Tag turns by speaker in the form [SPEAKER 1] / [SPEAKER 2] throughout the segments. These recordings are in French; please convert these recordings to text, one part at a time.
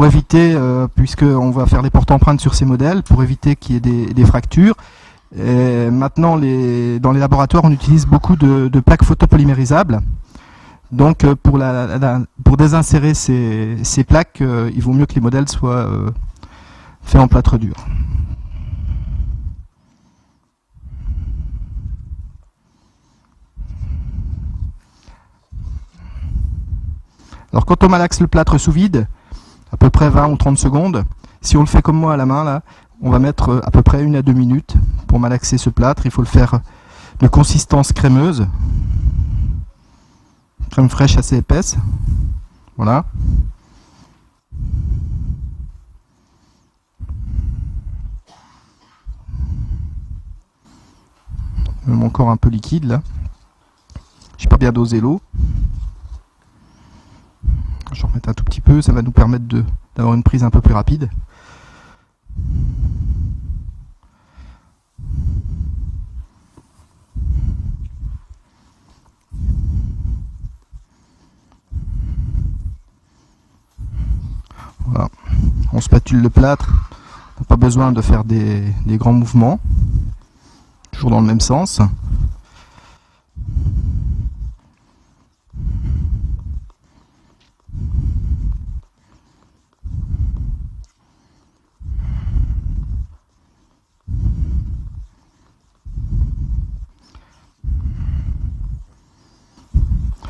[SPEAKER 1] pour éviter, puisqu'on va faire les porte-empreintes sur ces modèles, pour éviter qu'il y ait des fractures. Et maintenant, dans les laboratoires, on utilise beaucoup de plaques photopolymérisables. Donc, pour désinsérer ces plaques, il vaut mieux que les modèles soient faits en plâtre dur. Alors, quand on malaxe le plâtre sous vide, à peu près 20 ou 30 secondes, si on le fait comme moi à la main, là, on va mettre à peu près 1 à 2 minutes pour malaxer ce plâtre. Il faut le faire de consistance crémeuse, crème fraîche assez épaisse. Voilà. Même encore un peu liquide là. J'ai pas bien dosé l'eau. Je vais en remettre un tout petit peu, ça va nous permettre d'avoir une prise un peu plus rapide. Voilà. On spatule le plâtre, on n'a pas besoin de faire des grands mouvements, toujours dans le même sens.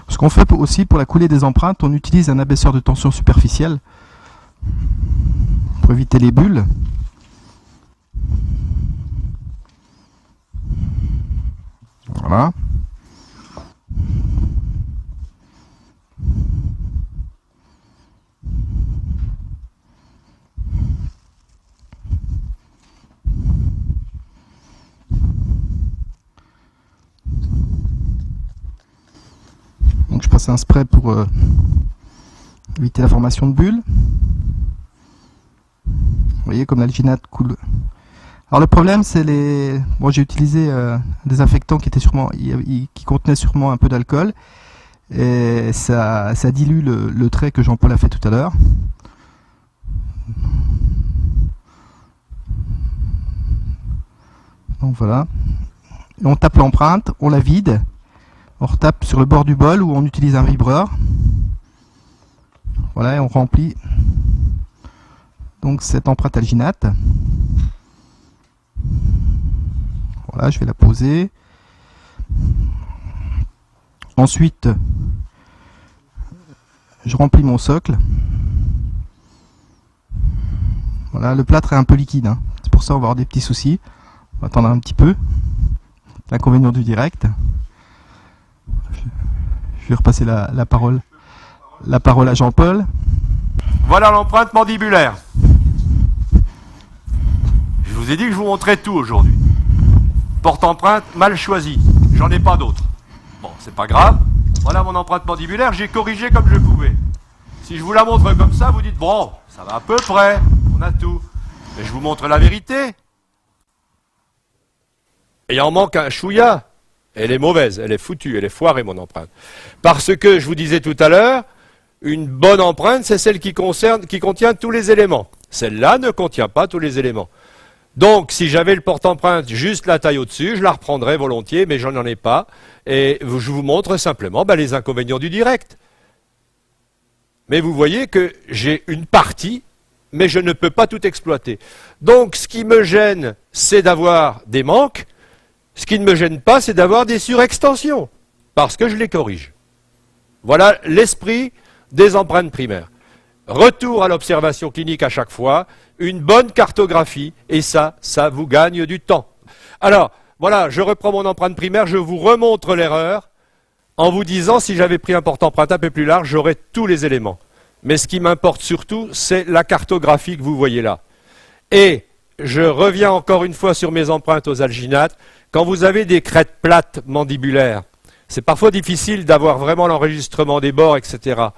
[SPEAKER 1] Ce qu'on fait aussi pour la coulée des empreintes, on utilise un abaisseur de tension superficielle pour éviter les bulles. Voilà. Donc je passe un spray pour éviter la formation de bulles. Vous voyez comme l'alginate coule. Alors le problème c'est j'ai utilisé un désinfectant qui contenait sûrement un peu d'alcool et ça dilue le trait que Jean-Paul a fait tout à l'heure. Donc voilà. Et on tape l'empreinte, on la vide. On retape sur le bord du bol où on utilise un vibreur. Voilà, et on remplit donc cette empreinte alginate. Voilà, je vais la poser. Ensuite, je remplis mon socle. Voilà, le plâtre est un peu liquide, hein. C'est pour ça qu'on va avoir des petits soucis. On va attendre un petit peu. L'inconvénient du direct. Je vais repasser la parole à Jean-Paul.
[SPEAKER 2] Voilà l'empreinte mandibulaire. Je vous ai dit que je vous montrais tout aujourd'hui. Porte-empreinte mal choisie. J'en ai pas d'autres. Bon, c'est pas grave. Voilà mon empreinte mandibulaire. J'ai corrigé comme je pouvais. Si je vous la montre comme ça, vous dites bon, ça va à peu près. On a tout. Mais je vous montre la vérité. Et il en manque un chouïa. Elle est mauvaise, elle est foutue, elle est foirée mon empreinte. Parce que, je vous disais tout à l'heure, une bonne empreinte, c'est celle qui contient tous les éléments. Celle-là ne contient pas tous les éléments. Donc, si j'avais le porte-empreinte juste la taille au-dessus, je la reprendrais volontiers, mais je n'en ai pas. Et je vous montre simplement les inconvénients du direct. Mais vous voyez que j'ai une partie, mais je ne peux pas tout exploiter. Donc, ce qui me gêne, c'est d'avoir des manques. Ce qui ne me gêne pas, c'est d'avoir des surextensions, parce que je les corrige. Voilà l'esprit des empreintes primaires. Retour à l'observation clinique à chaque fois, une bonne cartographie, et ça vous gagne du temps. Alors, voilà, je reprends mon empreinte primaire, je vous remontre l'erreur, en vous disant, si j'avais pris un porte-empreinte un peu plus large, j'aurais tous les éléments. Mais ce qui m'importe surtout, c'est la cartographie que vous voyez là. Et je reviens encore une fois sur mes empreintes aux alginates. Quand vous avez des crêtes plates mandibulaires, c'est parfois difficile d'avoir vraiment l'enregistrement des bords, etc.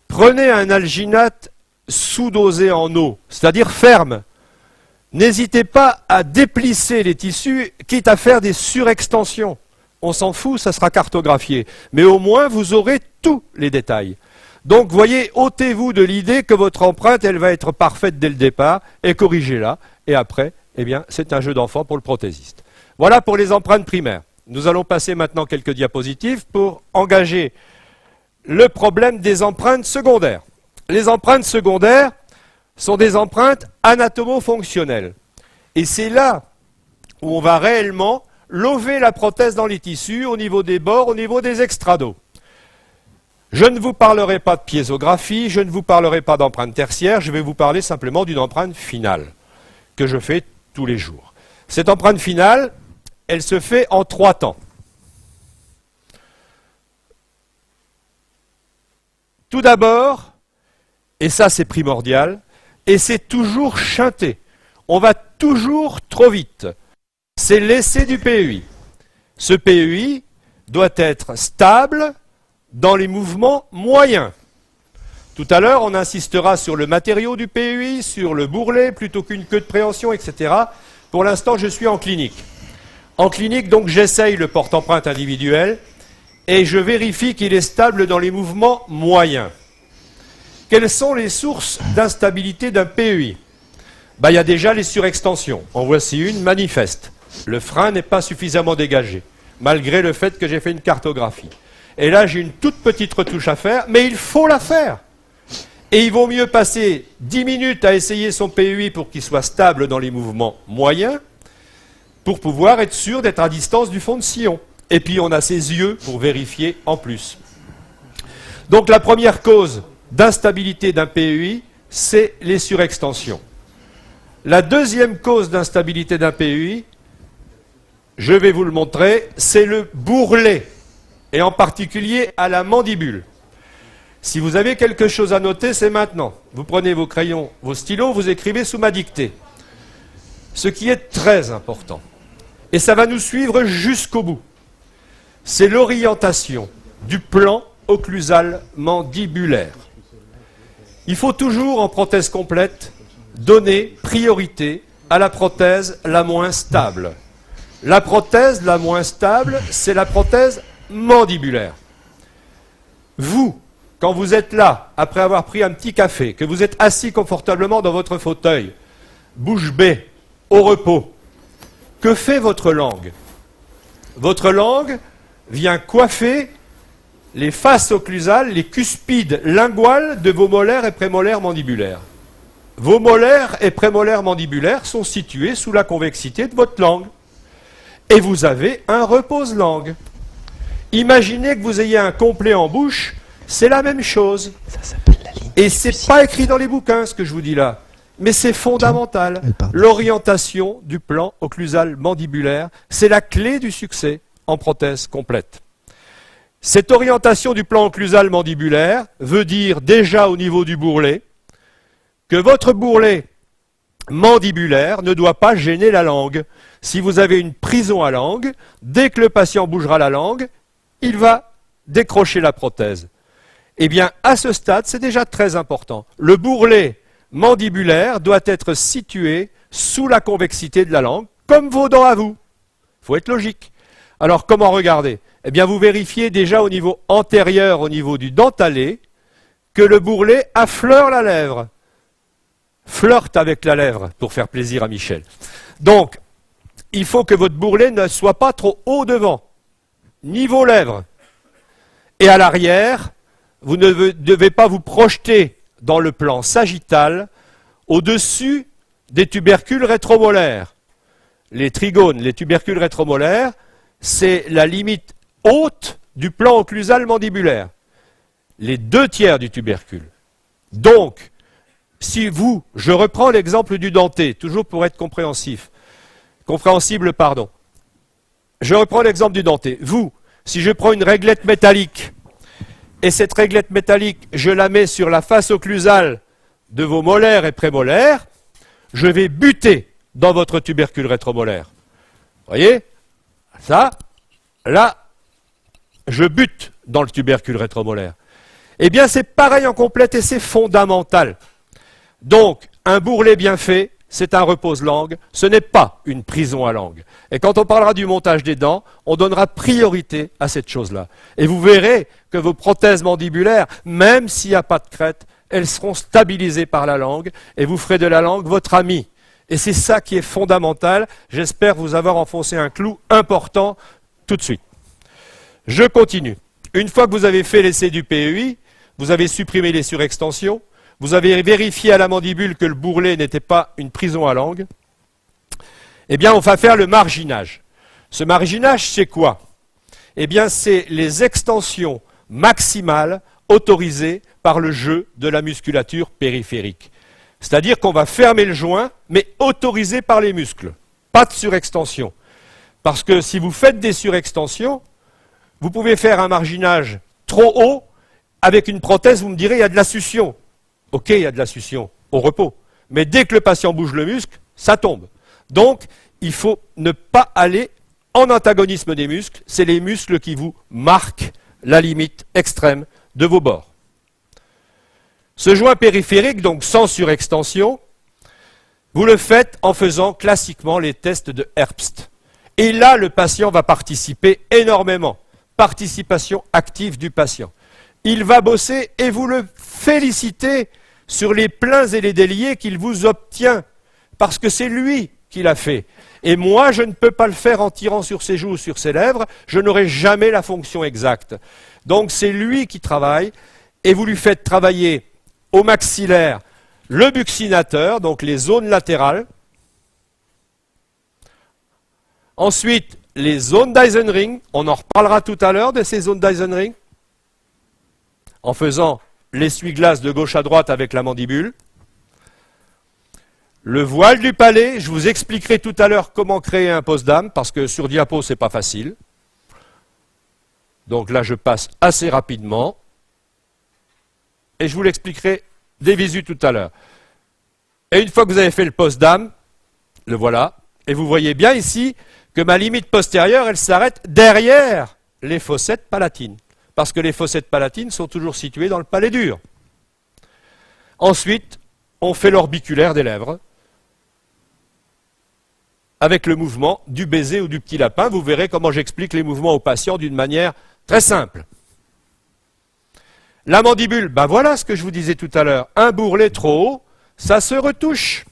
[SPEAKER 2] Prenez un alginate sous-dosé en eau, c'est-à-dire ferme. N'hésitez pas à déplisser les tissus, quitte à faire des surextensions. On s'en fout, ça sera cartographié. Mais au moins, vous aurez tous les détails. Donc, voyez, ôtez-vous de l'idée que votre empreinte, elle va être parfaite dès le départ, et corrigez-la, et après, eh bien, c'est un jeu d'enfant pour le prothésiste. Voilà pour les empreintes primaires. Nous allons passer maintenant quelques diapositives pour engager le problème des empreintes secondaires. Les empreintes secondaires sont des empreintes anatomo-fonctionnelles. Et c'est là où on va réellement lover la prothèse dans les tissus, au niveau des bords, au niveau des extrados. Je ne vous parlerai pas de piézographie, je ne vous parlerai pas d'empreinte tertiaire, je vais vous parler simplement d'une empreinte finale, que je fais tous les jours. Cette empreinte finale, elle se fait en 3 temps. Tout d'abord, et ça c'est primordial, et c'est toujours chanté, on va toujours trop vite, c'est l'essai du PEI. Ce PEI doit être stable dans les mouvements moyens. Tout à l'heure, on insistera sur le matériau du PEI, sur le bourrelet, plutôt qu'une queue de préhension, etc. Pour l'instant, je suis en clinique. En clinique, donc, j'essaye le porte-empreinte individuel et je vérifie qu'il est stable dans les mouvements moyens. Quelles sont les sources d'instabilité d'un PEI? Il y a déjà les surextensions. En voici une manifeste. Le frein n'est pas suffisamment dégagé, malgré le fait que j'ai fait une cartographie. Et là, j'ai une toute petite retouche à faire, mais il faut la faire. Et il vaut mieux passer 10 minutes à essayer son PEI pour qu'il soit stable dans les mouvements moyens, pour pouvoir être sûr d'être à distance du fond de sillon. Et puis, on a ses yeux pour vérifier en plus. Donc, la première cause d'instabilité d'un PEI, c'est les surextensions. La deuxième cause d'instabilité d'un PEI, je vais vous le montrer, c'est le bourrelet, et en particulier à la mandibule. Si vous avez quelque chose à noter, c'est maintenant. Vous prenez vos crayons, vos stylos, vous écrivez sous ma dictée. Ce qui est très important, et ça va nous suivre jusqu'au bout, c'est l'orientation du plan occlusal mandibulaire. Il faut toujours, en prothèse complète, donner priorité à la prothèse la moins stable. La prothèse la moins stable, c'est la prothèse mandibulaire. Vous, quand vous êtes là, après avoir pris un petit café, que vous êtes assis confortablement dans votre fauteuil, bouche bée, au repos, que fait votre langue? Votre langue vient coiffer les faces occlusales, les cuspides linguales de vos molaires et prémolaires mandibulaires. Vos molaires et prémolaires mandibulaires sont situés sous la convexité de votre langue. Et vous avez un repose-langue. Imaginez que vous ayez un complet en bouche, c'est la même chose.
[SPEAKER 1] Ça s'appelle la ligne.
[SPEAKER 2] Et c'est pas écrit dans les bouquins ce que je vous dis là, mais c'est fondamental. L'orientation du plan occlusal mandibulaire, c'est la clé du succès en prothèse complète. Cette orientation du plan occlusal mandibulaire veut dire déjà au niveau du bourrelet que votre bourrelet mandibulaire ne doit pas gêner la langue. Si vous avez une prison à langue, dès que le patient bougera la langue, il va décrocher la prothèse. Eh bien, à ce stade, c'est déjà très important. Le bourrelet mandibulaire doit être situé sous la convexité de la langue, comme vos dents à vous. Il faut être logique. Alors, comment regarder? Eh bien, vous vérifiez déjà au niveau antérieur, au niveau du dentalé, que le bourrelet affleure la lèvre. Flirte avec la lèvre, pour faire plaisir à Michel. Donc, il faut que votre bourrelet ne soit pas trop haut devant, ni vos lèvres. Et à l'arrière, vous ne devez pas vous projeter dans le plan sagittal au-dessus des tubercules rétromolaires. Les trigones, les tubercules rétromolaires, c'est la limite haute du plan occlusal mandibulaire. Les 2/3 du tubercule. Donc, si vous, je reprends l'exemple du denté, toujours pour être compréhensible, pardon. Je reprends l'exemple du denté. Vous, si je prends une réglette métallique, et cette réglette métallique, je la mets sur la face occlusale de vos molaires et prémolaires, je vais buter dans votre tubercule rétromolaire. Vous voyez? Ça, là, je bute dans le tubercule rétromolaire. Eh bien, c'est pareil en complète et c'est fondamental. Donc, un bourrelet bien fait, c'est un repose-langue, ce n'est pas une prison à langue. Et quand on parlera du montage des dents, on donnera priorité à cette chose-là. Et vous verrez que vos prothèses mandibulaires, même s'il n'y a pas de crête, elles seront stabilisées par la langue et vous ferez de la langue votre ami. Et c'est ça qui est fondamental. J'espère vous avoir enfoncé un clou important tout de suite. Je continue. Une fois que vous avez fait l'essai du PEI, vous avez supprimé les surextensions, vous avez vérifié à la mandibule que le bourrelet n'était pas une prison à langue, eh bien on va faire le marginage. Ce marginage, c'est quoi? Eh bien c'est les extensions maximales autorisées par le jeu de la musculature périphérique. C'est-à-dire qu'on va fermer le joint, mais autorisé par les muscles. Pas de surextension. Parce que si vous faites des surextensions, vous pouvez faire un marginage trop haut, avec une prothèse, vous me direz, il y a de la succion. Ok, il y a de la succion au repos. Mais dès que le patient bouge le muscle, ça tombe. Donc, il faut ne pas aller en antagonisme des muscles. C'est les muscles qui vous marquent la limite extrême de vos bords. Ce joint périphérique, donc sans surextension, vous le faites en faisant classiquement les tests de Herbst. Et là, le patient va participer énormément. Participation active du patient. Il va bosser et vous le félicitez sur les pleins et les déliés qu'il vous obtient, parce que c'est lui qui l'a fait. Et moi, je ne peux pas le faire en tirant sur ses joues ou sur ses lèvres, je n'aurai jamais la fonction exacte. Donc c'est lui qui travaille, et vous lui faites travailler au maxillaire le buccinateur, donc les zones latérales. Ensuite, les zones d'Eisenring, on en reparlera tout à l'heure de ces zones d'Eisenring, en faisant l'essuie-glace de gauche à droite avec la mandibule. Le voile du palais, je vous expliquerai tout à l'heure comment créer un post-dam, parce que sur diapo, c'est pas facile. Donc là, je passe assez rapidement. Et je vous l'expliquerai des visus tout à l'heure. Et une fois que vous avez fait le post-dam, le voilà, et vous voyez bien ici que ma limite postérieure, elle s'arrête derrière les fossettes palatines. Parce que les fossettes palatines sont toujours situées dans le palais dur. Ensuite, on fait l'orbiculaire des lèvres avec le mouvement du baiser ou du petit lapin. Vous verrez comment j'explique les mouvements aux patients d'une manière très simple. La mandibule, ben voilà ce que je vous disais tout à l'heure. Un bourrelet trop haut, ça se retouche.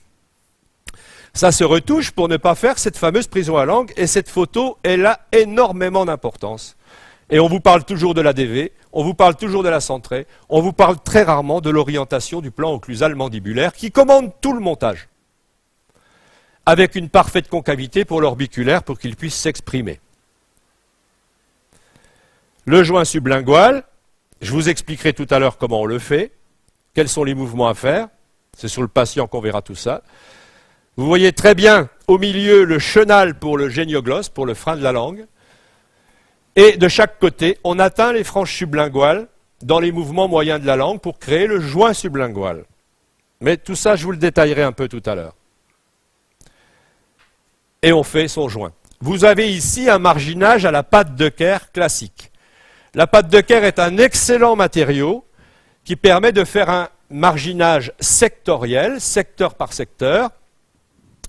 [SPEAKER 2] Ça se retouche pour ne pas faire cette fameuse prison à langue. Et cette photo, elle a énormément d'importance. Et on vous parle toujours de la DV, on vous parle toujours de la centrée, on vous parle très rarement de l'orientation du plan occlusal mandibulaire qui commande tout le montage. Avec une parfaite concavité pour l'orbiculaire pour qu'il puisse s'exprimer. Le joint sublingual, je vous expliquerai tout à l'heure comment on le fait, quels sont les mouvements à faire, c'est sur le patient qu'on verra tout ça. Vous voyez très bien au milieu le chenal pour le génioglosse, pour le frein de la langue. Et de chaque côté, on atteint les franges sublinguales dans les mouvements moyens de la langue pour créer le joint sublingual. Mais tout ça, je vous le détaillerai un peu tout à l'heure. Et on fait son joint. Vous avez ici un marginage à la pâte de Kerr classique. La pâte de Kerr est un excellent matériau qui permet de faire un marginage sectoriel, secteur par secteur,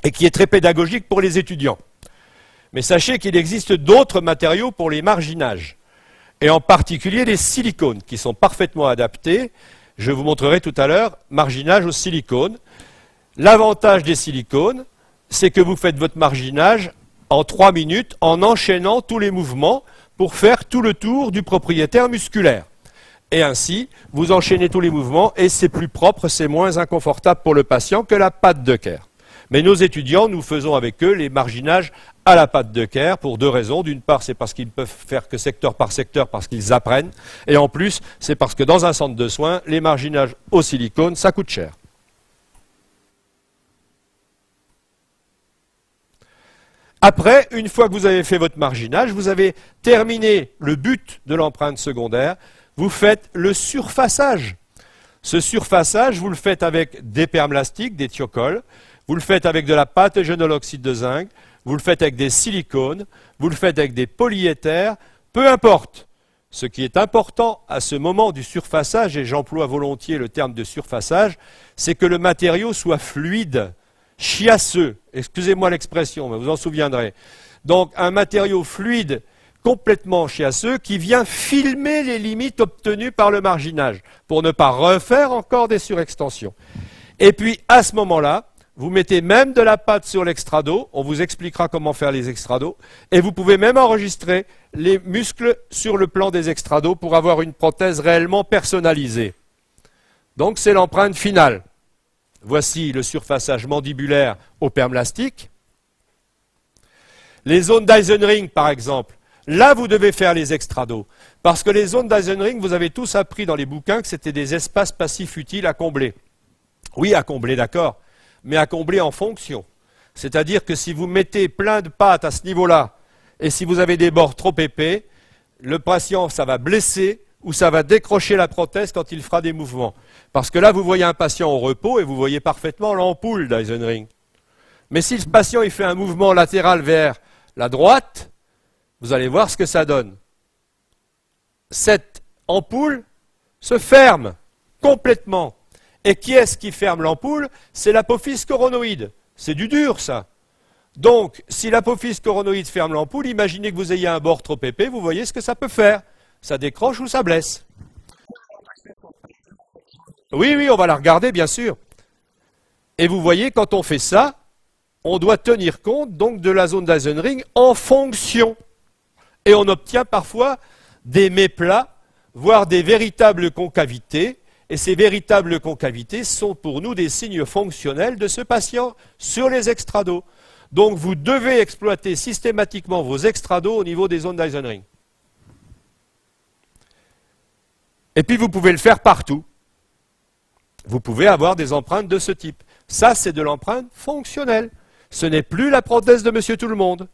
[SPEAKER 2] et qui est très pédagogique pour les étudiants. Mais sachez qu'il existe d'autres matériaux pour les marginages, et en particulier les silicones, qui sont parfaitement adaptés. Je vous montrerai tout à l'heure marginage au silicone. L'avantage des silicones, c'est que vous faites votre marginage en 3 minutes en enchaînant tous les mouvements pour faire tout le tour du propriétaire musculaire. Et ainsi, vous enchaînez tous les mouvements et c'est plus propre, c'est moins inconfortable pour le patient que la pâte de Kerr. Mais nos étudiants, nous faisons avec eux les marginages à la pâte de Kerr pour 2 raisons. D'une part, c'est parce qu'ils ne peuvent faire que secteur par secteur parce qu'ils apprennent. Et en plus, c'est parce que dans un centre de soins, les marginages au silicone, ça coûte cher. Après, une fois que vous avez fait votre marginage, vous avez terminé le but de l'empreinte secondaire, vous faites le surfaçage. Ce surfaçage, vous le faites avec des permelastiques, des thiocols, vous le faites avec de la pâte et génoloxyde de zinc, vous le faites avec des silicones, vous le faites avec des polyéthers, peu importe. Ce qui est important à ce moment du surfaçage, et j'emploie volontiers le terme de surfaçage, c'est que le matériau soit fluide. chiasseux, excusez-moi l'expression, mais vous en souviendrez. Donc un matériau fluide complètement chiasseux qui vient filmer les limites obtenues par le marginage pour ne pas refaire encore des surextensions. Et puis à ce moment-là, vous mettez même de la pâte sur l'extrado, on vous expliquera comment faire les extrados, et vous pouvez même enregistrer les muscles sur le plan des extrados pour avoir une prothèse réellement personnalisée. Donc c'est l'empreinte finale. Voici le surfaçage mandibulaire au permlastique. Les zones d'Eisenring, par exemple, là vous devez faire les extrados. Parce que les zones d'Eisenring, vous avez tous appris dans les bouquins que c'était des espaces passifs utiles à combler. Oui, à combler, d'accord, mais à combler en fonction. C'est-à-dire que si vous mettez plein de pâtes à ce niveau-là, et si vous avez des bords trop épais, le patient, ça va blesser ou ça va décrocher la prothèse quand il fera des mouvements. Parce que là, vous voyez un patient au repos et vous voyez parfaitement l'ampoule d'Eisenring. Mais si le patient il fait un mouvement latéral vers la droite, vous allez voir ce que ça donne. Cette ampoule se ferme complètement. Et qui est-ce qui ferme l'ampoule? C'est l'apophyse coronoïde. C'est du dur, ça. Donc, si l'apophyse coronoïde ferme l'ampoule, imaginez que vous ayez un bord trop épais, vous voyez ce que ça peut faire. Ça décroche ou ça blesse. Oui, oui, on va la regarder, bien sûr. Et vous voyez, quand on fait ça, on doit tenir compte donc de la zone d'Eisenring en fonction. Et on obtient parfois des méplats, voire des véritables concavités. Et ces véritables concavités sont pour nous des signes fonctionnels de ce patient sur les extrados. Donc vous devez exploiter systématiquement vos extrados au niveau des zones d'Eisenring. Et puis vous pouvez le faire partout. Vous pouvez avoir des empreintes de ce type. Ça, c'est de l'empreinte fonctionnelle. Ce n'est plus la prothèse de Monsieur Tout-le-Monde.